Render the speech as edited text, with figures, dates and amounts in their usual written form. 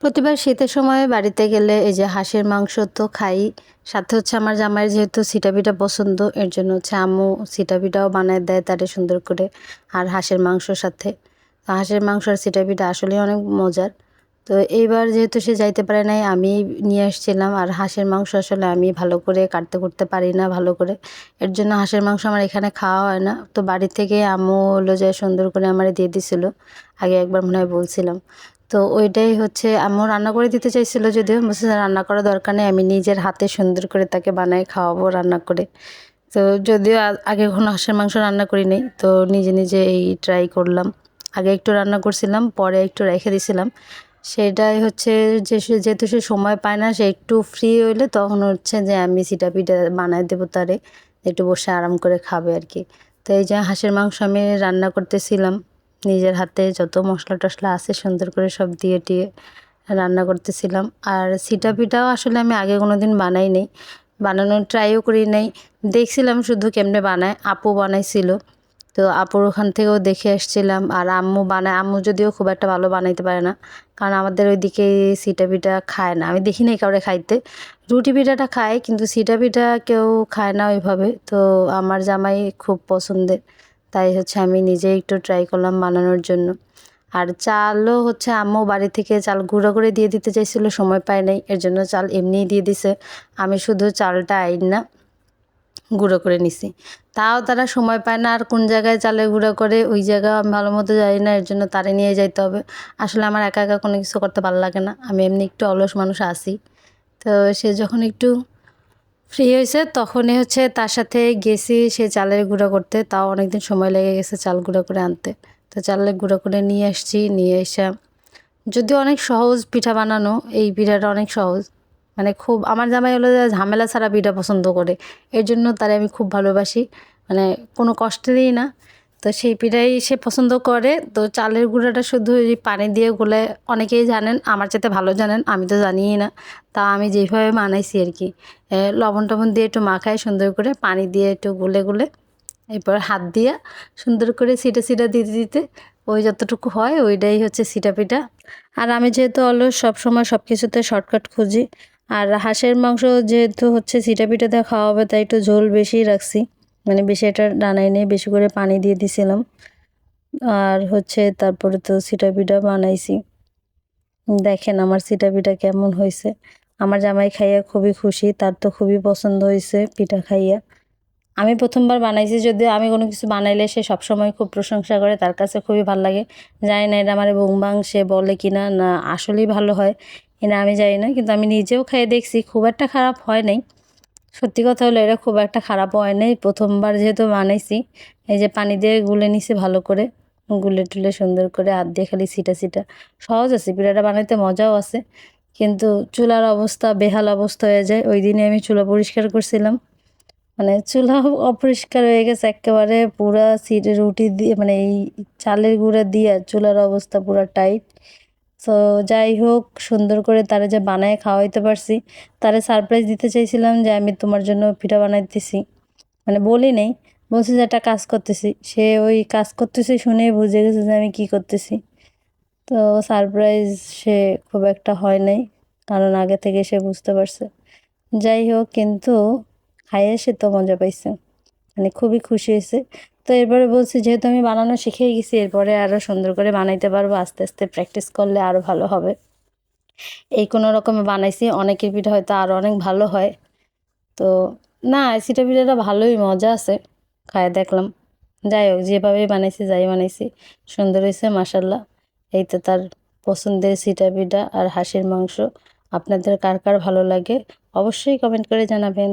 প্রতিবার শীতের সময় বাড়িতে গেলে এই যে হাঁসের মাংস তো খাই, সাথে হচ্ছে আমার জামাইয়ের যেহেতু সিটা পিঠা পছন্দ, এর জন্য হচ্ছে আম্মু সিটা পিঠাও বানায় দেয় তারে সুন্দর করে, আর হাঁসের মাংসর সাথে। তো হাঁসের মাংস আর সিটা পিঠা আসলেই অনেক মজার। তো এইবার যেহেতু সে যাইতে পারে নাই, আমি নিয়ে আসছিলাম। আর হাঁসের মাংস আসলে আমি ভালো করে কাটতে করতে পারি না ভালো করে, এর জন্য হাঁসের মাংস আমার এখানে খাওয়া হয় না। তো বাড়ি থেকে আম্মু হলো যে সুন্দর করে আমারে দিয়ে দিছিল, আগে একবার মনে হয় বলছিলাম। তো ওইটাই হচ্ছে আম্মু রান্না করে দিতে চাইছিল, যদিও বলছে যে রান্না করার দরকার নেই, আমি নিজের হাতে সুন্দর করে তাকে বানায় খাওয়াবো রান্না করে। তো যদিও আগে কখনো হাঁসের মাংস রান্না করি নাই, তো নিজে নিজে এই ট্রাই করলাম। আগে একটু রান্না করছিলাম, পরে একটু রেখে দিছিলাম। সেটাই হচ্ছে যে যেহেতু সে সময় পায় না, সে একটু ফ্রি হইলে তখন হচ্ছে যে আমি সিটা পিঠা বানায় দেবো তারে, একটু বসে আরাম করে খাবে আর কি। তো এই যে হাঁসের মাংস আমি রান্না করতেছিলাম, নিজের হাতে যত মশলা টশলা আছে সুন্দর করে সব দিয়ে টিয়ে রান্না করতেছিলাম। আর সিটা পিঠাও আসলে আমি আগে কোনো দিন বানাই নাই, বানানোর ট্রাইও করি নাই। দেখছিলাম শুধু কেমনে বানায়, আপু বানাইছিল, তো আপুর ওখান থেকেও দেখে আসছিলাম। আর আম্মু বানায়, আম্মু যদিও খুব একটা ভালো বানাইতে পারে না, কারণ আমাদের ওইদিকে সিটা পিঠা খায় না, আমি দেখি নাই কাউরে খাইতে। রুটি পিঠাটা খায় কিন্তু সিটা পিঠা কেউ খায় না ওইভাবে। তো আমার জামাই খুব পছন্দের, তাই হচ্ছে আমি নিজে একটু ট্রাই করলাম বানানোর জন্য। আর চালও হচ্ছে আম্মু বাড়ি থেকে চাল গুঁড়ো করে দিয়ে দিতে চাইছিল, সময় পায় নাই, এর জন্য চাল এমনিই দিয়ে দিছে। আমি শুধু চালটা আইনা গুঁড়ো করে নিছি। তাও তারা সময় পায় না, আর কোন জায়গায় চালের গুঁড়ো করে ওই জায়গা আমি ভালো মতো জানি না, এর জন্য তারে নিয়ে যাইতে হবে। আসলে আমার একা একা কোনো কিছু করতে ভালো লাগে না, আমি এমনি একটু অলস মানুষ আছি। তো সে যখন একটু ফ্রি হয়েছে তখনই হচ্ছে তার সাথে গেছি সে চালের গুঁড়ো করতে, তাও অনেকদিন সময় লেগে গেছে চাল গুঁড়ো করে আনতে। তো চালের গুঁড়ো করে নিয়ে আসছি, নিয়ে এসে যদিও অনেক সহজ পিঠা বানানো, এই পিঠাটা অনেক সহজ। মানে খুব আমার জামাই হলো যে ঝামেলা ছাড়া পিঠা পছন্দ করে, এর জন্য তারে আমি খুব ভালোবাসি, মানে কোনো কষ্টেরই না। তো সেই পিঠাই সে পছন্দ করে। তো চালের গুঁড়াটা শুধু এই পানি দিয়ে গুলে, অনেকেই জানেন, আমার চাইতে ভালো জানেন, আমি তো জানিই না। তা আমি যেভাবে বানাইছি আর কি, লবণ টবণ দিয়ে একটু মাখায় সুন্দর করে, পানি দিয়ে একটু গুলে গুলে, এরপর হাত দিয়া সুন্দর করে ছিটা ছিটা দিতে দিতে ওই যতটুকু হয় ওইটাই হচ্ছে সিটা পিঠা। আর আমি যেহেতু অলস, সবসময় সব কিছুতে শর্টকাট খুঁজি। আর হাঁসের মাংস যেহেতু হচ্ছে সিটা পিঠা দিয়ে খাওয়া হবে, তাই একটু ঝোল বেশি রাখছি, মানে বেশি এটা ডানাই নেই, বেশি করে পানি দিয়ে দিছিলাম। আর হচ্ছে তারপরে তো সিটা পিঠা বানাইছি। দেখেন আমার সিটা পিঠা কেমন হয়েছে। আমার জামাই খাইয়া খুবই খুশি, তার তো খুবই পছন্দ হয়েছে পিঠা খাইয়া। আমি প্রথমবার বানাইছি, যদিও আমি কোনো কিছু বানাইলে সে সবসময় খুব প্রশংসা করে, তার কাছে খুবই ভালো লাগে। জানি না এটা আমার বুংবাং সে বলে কিনা না আসলেই ভালো হয় কিনা আমি জানি না, কিন্তু আমি নিজেও খেয়ে দেখছি, খুব একটা খারাপ হয় নাই। সত্যি কথা হলো এটা খুব একটা খারাপ হয় নাই, প্রথমবার যেহেতু বানাইছি। এই যে পানি দিয়ে গুলে নিছি ভালো করে, গুলে টুলে সুন্দর করে হাত দিয়ে খালি ছিটা ছিটা। সহজ আছে পিঠাটা বানাইতে, মজাও আছে, কিন্তু চুলার অবস্থা বেহাল অবস্থা হয়ে যায়। ওই দিনে আমি চুলা পরিষ্কার করছিলাম, মানে চুলা অপরিষ্কার হয়ে গেছে একেবারে, পুরা সিটে রুটি দিয়ে মানে এই চালের গুঁড়া দিয়ে চুলার অবস্থা পুরা টাইট। তো যাই হোক, সুন্দর করে তারা যে বানায় খাওয়াইতে পারছি, তারে সারপ্রাইজ দিতে চাইছিলাম যে আমি তোমার জন্য পিঠা বানাইতেছি, মানে বলি নেই, বলছি যে একটা কাজ করতেছি। সে ওই কাজ করতেছি শুনেই বুঝে গেছে যে আমি কি করতেছি। তো সারপ্রাইজ সে খুব একটা হয় নাই, কারণ আগে থেকে সে বুঝতে পারছে। যাই হোক, কিন্তু খাইয়ে সে তো মজা পাইছে, মানে খুবই খুশি হয়েছে। তো এরপরে বলছি যেহেতু আমি বানানো শিখেই গেছি, এরপরে আরও সুন্দর করে বানাইতে পারবো, আস্তে আস্তে প্র্যাকটিস করলে আরও ভালো হবে। এই কোনো রকমে বানাইছি, অনেকের পিঠা হয়তো আরও অনেক ভালো হয়। তো না, সিটা পিঠাটা ভালোই মজা আছে, খায় দেখলাম। যাই হোক, যেভাবেই বানাইছি যাই বানাইছি সুন্দর হয়েছে মাশাল্লাহ। এই তো তার পছন্দের সিটা পিঠা আর হাঁসের মাংস। আপনাদের কার কার ভালো লাগে অবশ্যই কমেন্ট করে জানাবেন।